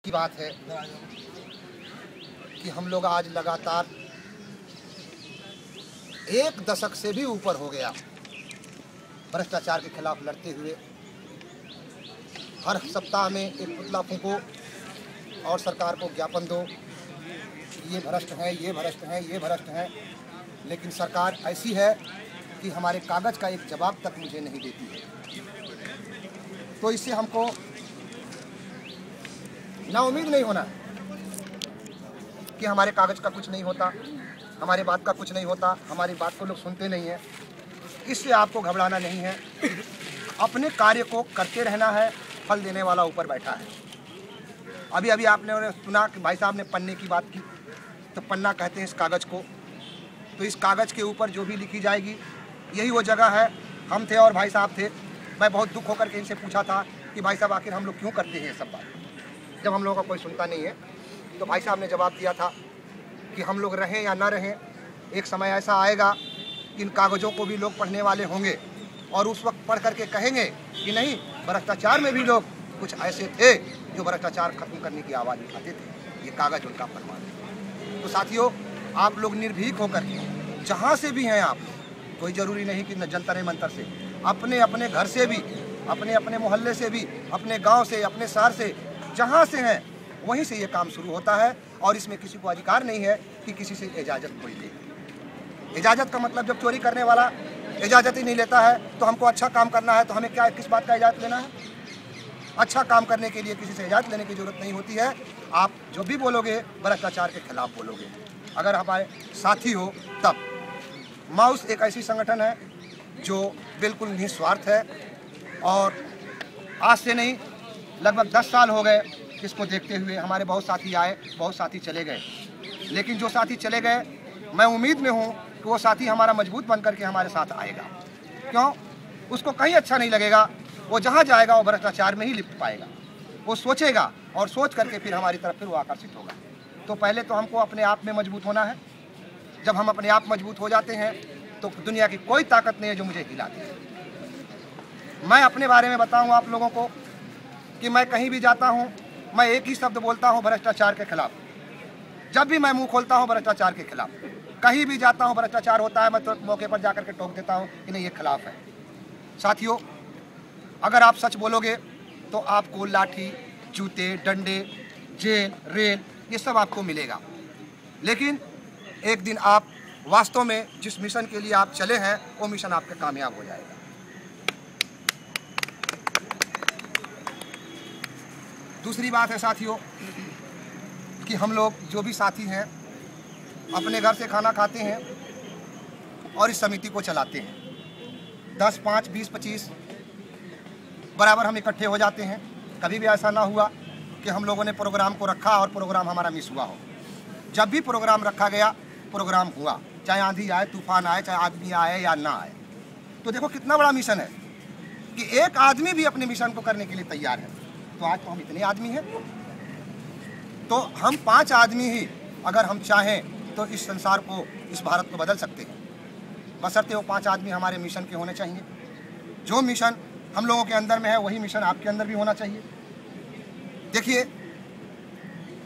की बात है कि हम लोग आज लगातार 1 दशक से भी ऊपर हो गया भ्रष्टाचार के खिलाफ लड़ते हुए। हर सप्ताह में एक पुतला फूंको और सरकार को ज्ञापन दो, ये भ्रष्ट हैं, ये भ्रष्ट हैं, ये भ्रष्ट हैं। लेकिन सरकार ऐसी है कि हमारे कागज़ का एक जवाब तक मुझे नहीं देती है। तो इससे हमको नाउम्मीद नहीं होना कि हमारे कागज़ का कुछ नहीं होता, हमारे बात का कुछ नहीं होता, हमारी बात को लोग सुनते नहीं हैं। इससे आपको घबराना नहीं है, अपने कार्य को करते रहना है। फल देने वाला ऊपर बैठा है। अभी अभी आपने सुना कि भाई साहब ने पन्ने की बात की, तो पन्ना कहते हैं इस कागज़ को। तो इस कागज़ के ऊपर जो भी लिखी जाएगी यही वो जगह है। हम थे और भाई साहब थे। मैं बहुत दुख होकर के इनसे पूछा था कि भाई साहब आखिर हम लोग क्यों करते हैं ये सब बात, जब हम लोगों का कोई सुनता नहीं है। तो भाई साहब ने जवाब दिया था कि हम लोग रहें या ना रहें, एक समय ऐसा आएगा कि इन कागज़ों को भी लोग पढ़ने वाले होंगे और उस वक्त पढ़ करके कहेंगे कि नहीं, भ्रष्टाचार में भी लोग कुछ ऐसे थे जो भ्रष्टाचार खत्म करने की आवाज़ उठाते थे। ये कागज़ उनका प्रमाण है। तो साथियों, आप लोग निर्भीक होकर के जहाँ से भी हैं आप, कोई ज़रूरी नहीं कि जंतर मंतर से, अपने अपने घर से भी, अपने अपने मोहल्ले से भी, अपने गांव से, अपने शहर से, जहाँ से हैं वहीं से ये काम शुरू होता है। और इसमें किसी को अधिकार नहीं है कि किसी से इजाज़त कोई ले। इजाज़त का मतलब, जब चोरी करने वाला इजाज़त ही नहीं लेता है तो हमको अच्छा काम करना है तो हमें क्या, किस बात का इजाज़त लेना है? अच्छा काम करने के लिए किसी से इजाज़त लेने की ज़रूरत नहीं होती है। आप जो भी बोलोगे भ्रष्टाचार के खिलाफ बोलोगे, अगर हमारे साथी हो तब। माउस एक ऐसी संगठन है जो बिल्कुल निस्वार्थ है और आज से नहीं, लगभग 10 साल हो गए इसको देखते हुए। हमारे बहुत साथी आए, बहुत साथी चले गए, लेकिन जो साथी चले गए मैं उम्मीद में हूँ कि वो साथी हमारा मजबूत बन करके हमारे साथ आएगा। क्यों? उसको कहीं अच्छा नहीं लगेगा, वो जहाँ जाएगा वो भ्रष्टाचार में ही लिप्त पाएगा। वो सोचेगा और सोच करके फिर हमारी तरफ फिर वो आकर्षित होगा। तो पहले तो हमको अपने आप में मजबूत होना है। जब हम अपने आप मजबूत हो जाते हैं तो दुनिया की कोई ताकत नहीं है जो मुझे हिला दे। मैं अपने बारे में बताऊँ आप लोगों को कि मैं कहीं भी जाता हूँ, मैं एक ही शब्द बोलता हूँ, भ्रष्टाचार के खिलाफ। जब भी मैं मुंह खोलता हूँ भ्रष्टाचार के खिलाफ, कहीं भी जाता हूँ भ्रष्टाचार होता है, मैं तो मौके पर जाकर के टोक देता हूँ कि नहीं, ये खिलाफ है। साथियों, अगर आप सच बोलोगे तो आपको लाठी, जूते, डंडे, जेल, रेल, ये सब आपको मिलेगा। लेकिन एक दिन आप वास्तव में जिस मिशन के लिए आप चले हैं वो मिशन आपका कामयाब हो जाएगा। दूसरी बात है साथियों कि हम लोग जो भी साथी हैं अपने घर से खाना खाते हैं और इस समिति को चलाते हैं। 10, 5, 20, 25 बराबर हम इकट्ठे हो जाते हैं। कभी भी ऐसा ना हुआ कि हम लोगों ने प्रोग्राम को रखा और प्रोग्राम हमारा मिस हुआ हो। जब भी प्रोग्राम रखा गया, प्रोग्राम हुआ, चाहे आंधी आए, तूफान आए, चाहे आदमी आए या ना आए। तो देखो कितना बड़ा मिशन है कि एक आदमी भी अपने मिशन को करने के लिए तैयार है। तो आज तो हम इतने आदमी हैं, तो हम 5 आदमी ही अगर हम चाहें तो इस संसार को, इस भारत को बदल सकते हैं। बशर्ते वो 5 आदमी हमारे मिशन के होने चाहिए। जो मिशन हम लोगों के अंदर में है वही मिशन आपके अंदर भी होना चाहिए। देखिए,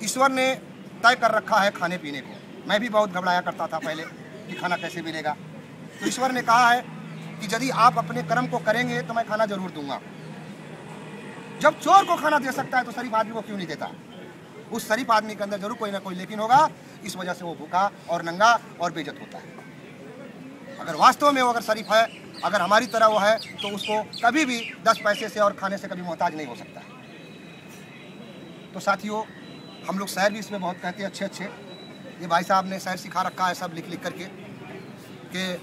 ईश्वर ने तय कर रखा है खाने पीने को। मैं भी बहुत घबराया करता था पहले कि खाना कैसे मिलेगा। तो ईश्वर ने कहा है कि यदि आप अपने कर्म को करेंगे तो मैं खाना जरूर दूंगा। जब चोर को खाना दे सकता है तो शरीफ आदमी को क्यों नहीं देता? उस शरीफ आदमी के अंदर जरूर कोई ना कोई लेकिन होगा। इस वजह से वो भूखा और नंगा और बेइज्जत होता है। अगर वास्तव में वो अगर शरीफ है, अगर हमारी तरह वो है, तो उसको कभी भी 10 पैसे से और खाने से कभी मोहताज नहीं हो सकता। तो साथियों, हम लोग शायर भी इसमें बहुत कहते हैं अच्छे। ये भाई साहब ने शायर सिखा रखा है सब लिख करके कि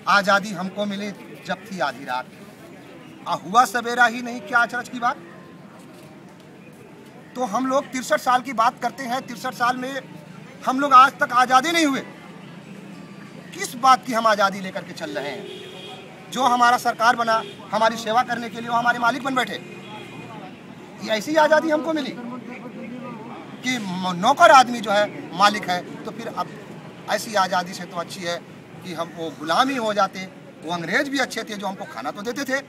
आज़ादी हमको मिली जब थी आधी रात, हुआ सवेरा ही नहीं, क्या अचरज की बात। तो हम लोग 63 साल की बात करते हैं। 63 साल में हम लोग आज तक आज़ादी नहीं हुए। किस बात की हम आज़ादी लेकर के चल रहे हैं? जो हमारा सरकार बना हमारी सेवा करने के लिए, वो हमारे मालिक बन बैठे। ये ऐसी आज़ादी हमको मिली कि नौकर आदमी जो है मालिक है। तो फिर अब ऐसी आज़ादी से तो अच्छी है कि हम वो गुलाम ही हो जाते। वो अंग्रेज भी अच्छे थे जो हमको खाना तो देते थे,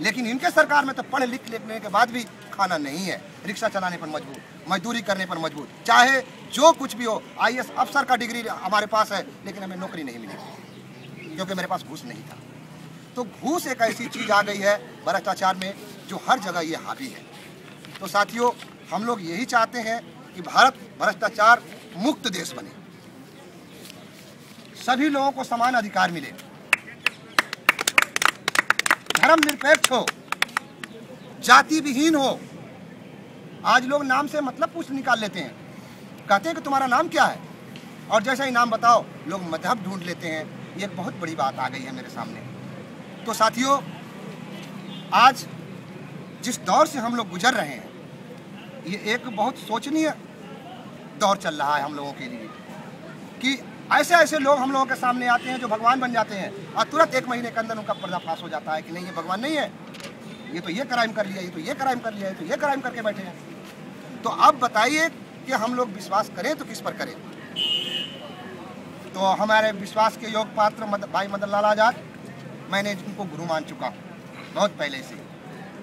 लेकिन इनके सरकार में तो पढ़ लिख लेने के बाद भी खाना नहीं है। रिक्शा चलाने पर मजबूर, मजदूरी करने पर मजबूर, चाहे जो कुछ भी हो। IAS अफसर का डिग्री हमारे पास है, लेकिन हमें नौकरी नहीं मिली क्योंकि मेरे पास घूस नहीं था। तो घूस एक ऐसी चीज़ आ गई है भ्रष्टाचार में जो हर जगह ये हावी है। तो साथियों, हम लोग यही चाहते हैं कि भारत भ्रष्टाचार मुक्त देश बने, सभी लोगों को समान अधिकार मिले, धर्मनिरपेक्ष हो, जाति विहीन हो। आज लोग नाम से मतलब पूछ निकाल लेते हैं, कहते हैं कि तुम्हारा नाम क्या है, और जैसा ही नाम बताओ लोग मजहब ढूंढ लेते हैं। ये एक बहुत बड़ी बात आ गई है मेरे सामने। तो साथियों, आज जिस दौर से हम लोग गुजर रहे हैं, ये एक बहुत शोचनीय दौर चल रहा है हम लोगों के लिए कि ऐसे ऐसे लोग हम लोगों के सामने आते हैं जो भगवान बन जाते हैं और तुरंत 1 महीने के अंदर उनका पर्दाफाश हो जाता है कि नहीं, ये भगवान नहीं है, ये तो ये क्राइम कर लिया, ये तो ये क्राइम कर लिया, ये तो ये क्राइम करके बैठे हैं। तो अब बताइए कि हम लोग विश्वास करें तो किस पर करें। तो हमारे विश्वास के योग पात्र भाई मदन लाल आजाद, मैंने इनको गुरु मान चुका हूँ बहुत पहले से।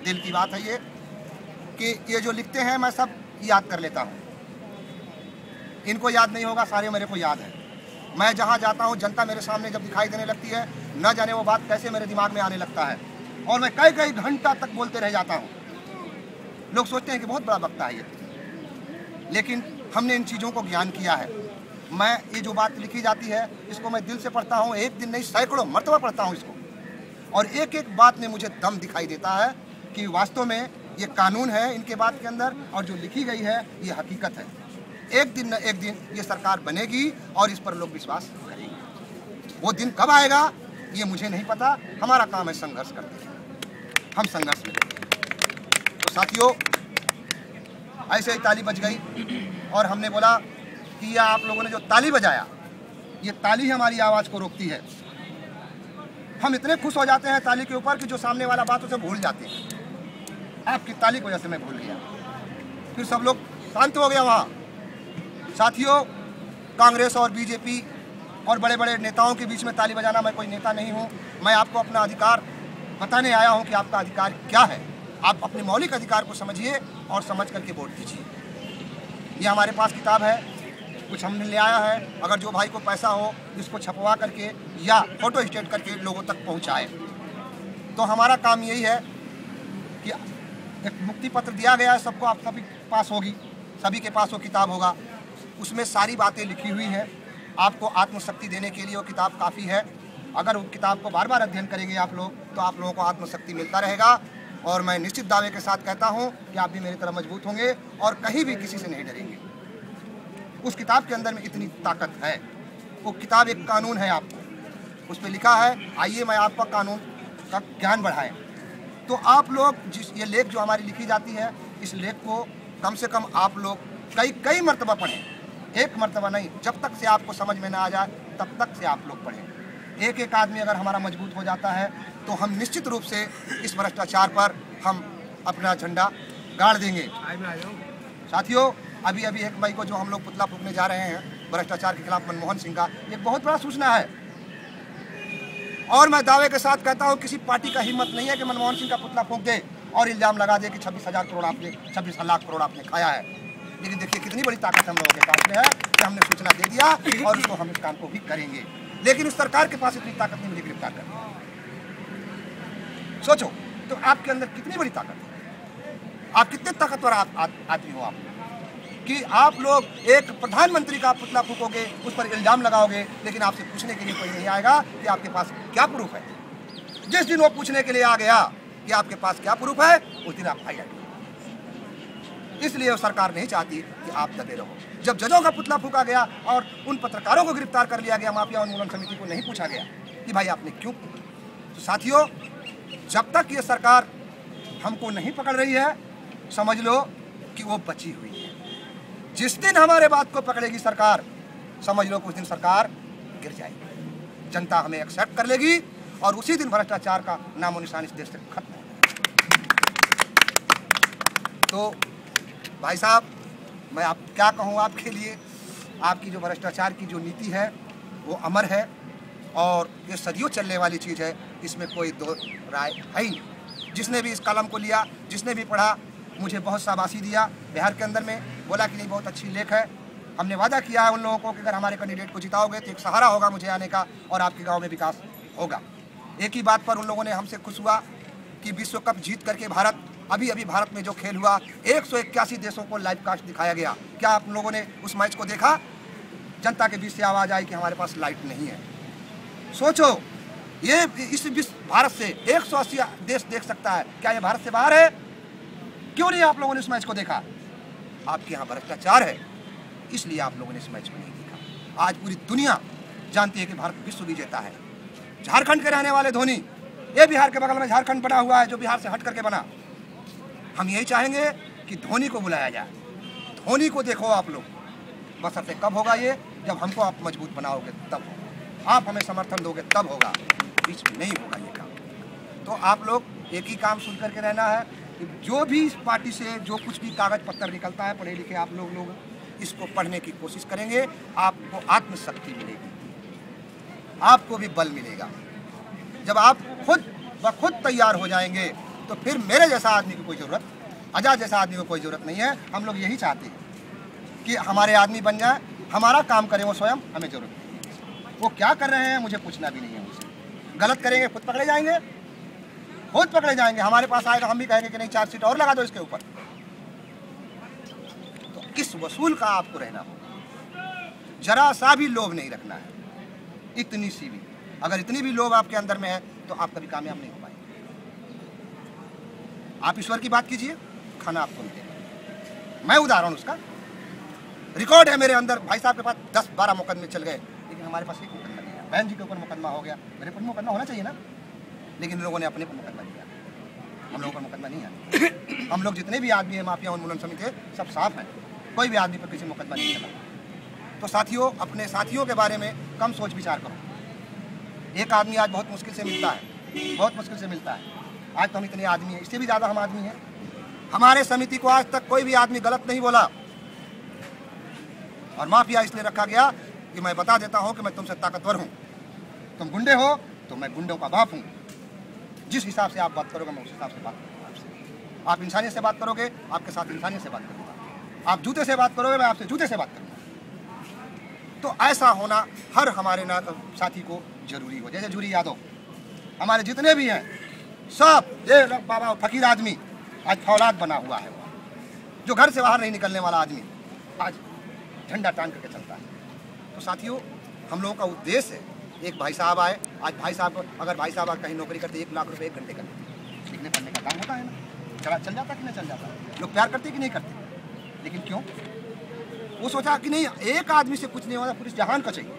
दिल की बात है ये कि ये जो लिखते हैं मैं सब याद कर लेता हूँ। इनको याद नहीं होगा, सारे मेरे को याद है। मैं जहाँ जाता हूँ जनता मेरे सामने जब दिखाई देने लगती है, न जाने वो बात कैसे मेरे दिमाग में आने लगता है और मैं कई कई घंटा तक बोलते रह जाता हूँ। लोग सोचते हैं कि बहुत बड़ा वक्ता है ये, लेकिन हमने इन चीज़ों को ज्ञान किया है। मैं ये जो बात लिखी जाती है इसको मैं दिल से पढ़ता हूँ, एक दिन नहीं सैकड़ों मरतबा पढ़ता हूँ इसको, और एक एक बात में मुझे दम दिखाई देता है कि वास्तव में ये कानून है इनके बात के अंदर, और जो लिखी गई है ये हकीकत है। एक दिन न एक दिन ये सरकार बनेगी और इस पर लोग विश्वास करेंगे। वो दिन कब आएगा ये मुझे नहीं पता। हमारा काम है संघर्ष करते हैं, हम संघर्ष में। तो साथियों, ऐसे ही ताली बज गई और हमने बोला कि यह आप लोगों ने जो ताली बजाया, ये ताली हमारी आवाज़ को रोकती है। हम इतने खुश हो जाते हैं ताली के ऊपर कि जो सामने वाला बात उसे भूल जाते हैं। आपकी ताली की वजह से मैं भूल गया, फिर सब लोग शांत हो गया वहाँ। साथियों, कांग्रेस और बीजेपी और बड़े बड़े नेताओं के बीच में ताली बजाना, मैं कोई नेता नहीं हूँ। मैं आपको अपना अधिकार बताने आया हूँ कि आपका अधिकार क्या है। आप अपने मौलिक अधिकार को समझिए और समझ करके वोट दीजिए। ये हमारे पास किताब है, कुछ हमने ले आया है। अगर जो भाई को पैसा हो इसको छपवा करके या फोटो स्टेट करके लोगों तक पहुँचाए। तो हमारा काम यही है कि एक मुक्ति पत्र दिया गया है सबको, आप सभी पास होगी, सभी के पास वो किताब होगा। उसमें सारी बातें लिखी हुई हैं। आपको आत्मशक्ति देने के लिए वो किताब काफ़ी है। अगर वो किताब को बार बार अध्ययन करेंगे आप लोग तो आप लोगों को आत्मशक्ति मिलता रहेगा। और मैं निश्चित दावे के साथ कहता हूँ कि आप भी मेरी तरह मजबूत होंगे और कहीं भी किसी से नहीं डरेंगे। उस किताब के अंदर में इतनी ताकत है। वो किताब एक कानून है, आपको उस पर लिखा है आइए मैं आपका कानून का ज्ञान बढ़ाएं। तो आप लोग जिस ये लेख जो हमारी लिखी जाती है, इस लेख को कम से कम आप लोग कई मरतबा पढ़ें, एक मरतबा नहीं। जब तक से आपको समझ में ना आ जाए तब तक से आप लोग पढ़ें। एक एक आदमी अगर हमारा मजबूत हो जाता है तो हम निश्चित रूप से इस भ्रष्टाचार पर हम अपना झंडा गाड़ देंगे। साथियों, अभी एक मई को जो हम लोग पुतला फूंकने जा रहे हैं भ्रष्टाचार के खिलाफ मनमोहन सिंह का, एक बहुत बड़ा सूचना है। और मैं दावे के साथ कहता हूँ किसी पार्टी का हिम्मत नहीं है कि मनमोहन सिंह का पुतला फूंक दे और इल्जाम लगा दे कि 26,000 करोड़ आपने 26 लाख करोड़ आपने खाया है। लेकिन देखिए कितनी बड़ी ताकत हम लोगों के पास में है कि हमने सूचना दे दिया और उसको हम इस काम को भी करेंगे। लेकिन उस सरकार के पास इतनी ताकत नहीं मुझे गिरफ्तार करने। सोचो तो आपके अंदर कितनी बड़ी ताकत है, आप कितने ताकतवर आदमी हो आप कि आप लोग एक प्रधानमंत्री का पुतला फूकोगे, उस पर इल्जाम लगाओगे, लेकिन आपसे पूछने के लिए कोई नहीं आएगा कि आपके पास क्या प्रूफ है। जिस दिन वो पूछने के लिए आ गया कि आपके पास क्या प्रूफ है, उस दिन आप भाई। इसलिए सरकार नहीं चाहती कि आप दबे रहो। जब जजों का पुतला फूका गया और उन पत्रकारों को गिरफ्तार कर लिया गया, माफिया उन्मूलन समिति को नहीं पूछा गया कि भाई आपने क्यों। तो साथियों, जब तक ये सरकार हमको नहीं पकड़ रही है, समझ लो कि वो बची हुई है। जिस दिन हमारे बात को पकड़ेगी सरकार, समझ लो कि उस दिन सरकार गिर जाएगी। जनता हमें एक्सेप्ट कर लेगी और उसी दिन भ्रष्टाचार का नामो निशान इस देश से खत्म हो जाएगा। तो भाई साहब, मैं आप क्या कहूँ आपके लिए, आपकी जो भ्रष्टाचार की जो नीति है वो अमर है और ये सदियों चलने वाली चीज़ है, इसमें कोई दो राय है ही नहीं। जिसने भी इस कलम को लिया, जिसने भी पढ़ा, मुझे बहुत शाबाशी दिया बिहार के अंदर में, बोला कि नहीं बहुत अच्छी लेख है। हमने वादा किया है उन लोगों को कि अगर हमारे कैंडिडेट को जिताओगे तो एक सहारा होगा मुझे आने का और आपके गांव में विकास होगा। एक ही बात पर उन लोगों ने हमसे खुश हुआ कि विश्व कप जीत करके भारत, अभी भारत में जो खेल हुआ 181 देशों को लाइव कास्ट दिखाया गया। क्या आप लोगों ने उस मैच को देखा? जनता के बीच से आवाज़ आई कि हमारे पास लाइट नहीं है। सोचो, ये इस भारत से 180 देश देख सकता है, क्या ये भारत से बाहर है? क्यों नहीं आप लोगों ने उस मैच को देखा? आपके यहाँ भ्रष्टाचार है, इसलिए आप लोगों ने इस मैच को नहीं देखा। आज पूरी दुनिया जानती है कि भारत विश्व विजेता है। झारखंड के रहने वाले धोनी, ये बिहार के बगल में झारखंड बना हुआ है जो बिहार से हट करके बना। हम यही चाहेंगे कि धोनी को बुलाया जाए, धोनी को देखो आप लोग। बशर्ते कब होगा ये? जब हमको आप मजबूत बनाओगे तब होगा, आप हमें समर्थन दोगे तब होगा, बीच में नहीं होगा ये काम। तो आप लोग एक ही काम सुन करके रहना है कि जो भी इस पार्टी से जो कुछ भी कागज पत्तर निकलता है, पढ़े लिखे आप लोग इसको पढ़ने की कोशिश करेंगे, आपको आत्मशक्ति मिलेगी, आपको भी बल मिलेगा। जब आप खुद तैयार हो जाएंगे तो फिर मेरे जैसा आदमी की कोई ज़रूरत, आज़ाद जैसा आदमी को कोई ज़रूरत नहीं है। हम लोग यही चाहते हैं कि हमारे आदमी बन जाए, हमारा काम करें वो स्वयं, हमें ज़रूरत नहीं। वो क्या कर रहे हैं मुझे पूछना भी नहीं है मुझसे। गलत करेंगे खुद पकड़े जाएंगे, खुद पकड़े जाएंगे। हमारे पास आएगा, हम भी कहेंगे कि नहीं 4 सीट और लगा दो इसके ऊपर। तो किस वसूल का आपको रहना होगा, जरा सा भी लोभ नहीं रखना है, इतनी सी भी। अगर इतनी भी लोभ आपके अंदर में है तो आप कभी कामयाब नहीं हो पाएंगे। आप ईश्वर की बात कीजिए, खाना आप सुनते हैं। मैं उदाहरण उसका रिकॉर्ड है मेरे अंदर। भाई साहब के पास 10-12 मुकदमे चल गए, लेकिन हमारे पास एक मुकदमा नहीं है। बहन जी के ऊपर मुकदमा हो गया, मेरे पर मुकदमा होना चाहिए ना, लेकिन लोगों ने अपने पर मुकदमा दिया। हम लोगों का मुकदमा नहीं है। हम लोग जितने भी आदमी हैं माफिया उन्मूलन समिति के, सब साफ हैं, कोई भी आदमी पर किसी मुकदमा नहीं चला। तो साथियों, अपने साथियों के बारे में कम सोच विचार करो। एक आदमी आज बहुत मुश्किल से मिलता है, बहुत मुश्किल से मिलता है। आज तो हम इतने आदमी हैं, इससे भी ज़्यादा हम आदमी हैं। हमारे समिति को आज तक कोई भी आदमी गलत नहीं बोला। और माफिया इसलिए रखा गया कि मैं बता देता हूं कि मैं तुमसे ताकतवर हूं, तुम गुंडे हो तो मैं गुंडों का बाप हूं। जिस हिसाब से आप बात करोगे मैं उस हिसाब से बात करूंगा आपसे। आप इंसानियत से बात करोगे, आपके साथ इंसानियत से बात करूंगा। आप जूते से बात करोगे, मैं आपसे जूते से बात करूंगा। तो ऐसा होना हर हमारे साथी को जरूरी हो। जैसे झूरी यादव, हमारे जितने भी हैं सब ये बाबा फकीर आदमी आज फौलाद बना हुआ है, जो घर से बाहर नहीं निकलने वाला आदमी आज झंडा टांग करके चलता है। तो साथियों, हम लोगों का उद्देश्य है, एक भाई साहब आए, आज भाई साहब अगर भाई साहब कहीं नौकरी करते 1 लाख रुपए 1 घंटे करते, लिखने पढ़ने का काम होता है ना, चल जाता कि नहीं चल जाता। लोग प्यार करते कि नहीं करते, लेकिन क्यों? वो सोचा कि नहीं एक आदमी से कुछ नहीं होता, पुलिस जहान का चाहिए।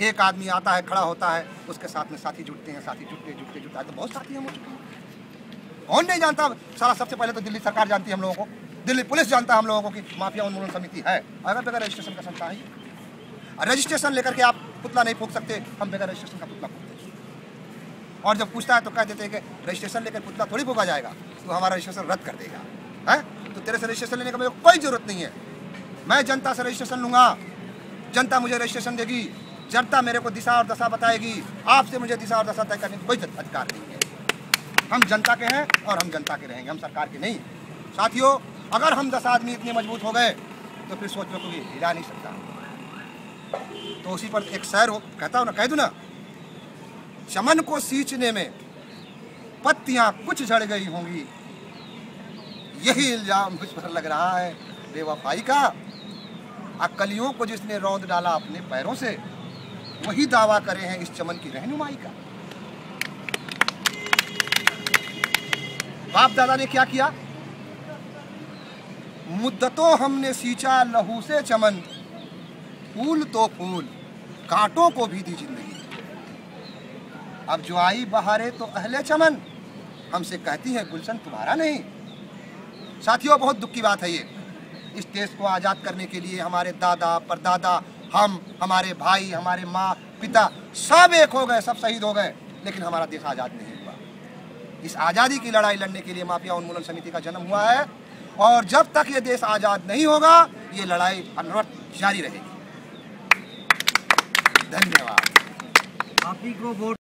एक आदमी आता है, खड़ा होता है, उसके साथ में साथी जुटते हैं, साथी जुटते जुटते जुटते तो बहुत साथी हम हो चुके हैं। कौन नहीं जानता? सारा सबसे पहले तो दिल्ली सरकार जानती है हम लोगों को, दिल्ली पुलिस जानता है हम लोगों को कि माफिया उन्मूलन समिति है। अगर बगैर रजिस्ट्रेशन का संस्था है, रजिस्ट्रेशन लेकर के आप पुतला नहीं फूंक सकते, हम बगैर रजिस्ट्रेशन का पुतला फूंकते हैं। और जब पूछता है तो कह देते हैं कि रजिस्ट्रेशन लेकर पुतला थोड़ी फूंका जाएगा, तो हमारा रजिस्ट्रेशन रद्द कर देगा। है तो तेरे से रजिस्ट्रेशन लेने का मेरे को कोई जरूरत नहीं है। मैं जनता से रजिस्ट्रेशन लूंगा, जनता मुझे रजिस्ट्रेशन देगी, जनता मेरे को दिशा और दशा बताएगी। आपसे मुझे दिशा और दशा तय करने का कोई अधिकार नहीं है। हम जनता के हैं और हम जनता के रहेंगे, हम सरकार के नहीं। साथियों, अगर हम 10 आदमी इतने मजबूत हो गए तो फिर सोच लो कोई हिला नहीं सकता। तो उसी पर एक शेर हो, कहता हूँ ना, कह दूँ ना, चमन को सींचने में पत्तियां कुछ झड़ गई होंगी, यही इल्जाम मुझ पर लग रहा है बेवफाई का। अकलियों को जिसने रौंद डाला अपने पैरों से, वही दावा करे हैं इस चमन की रहनुमाई का। बाप दादा ने क्या किया? मुद्दतों हमने सींचा लहू से चमन, फूल तो फूल कांटों को भी दी जिंदगी। अब जो आई बहारे तो अहले चमन, हमसे कहती है गुलशन तुम्हारा नहीं। साथियों, बहुत दुख की बात है ये। इस देश को आज़ाद करने के लिए हमारे दादा परदादा, हम, हमारे भाई, हमारे माँ पिता सब एक हो गए, सब शहीद हो गए, लेकिन हमारा देश आज़ाद नहीं हुआ। इस आज़ादी की लड़ाई लड़ने के लिए माफिया उन्मूलन समिति का जन्म हुआ है, और जब तक ये देश आज़ाद नहीं होगा ये लड़ाई अनवरत जारी रहेगी। धन्यवाद। आप ही को वोट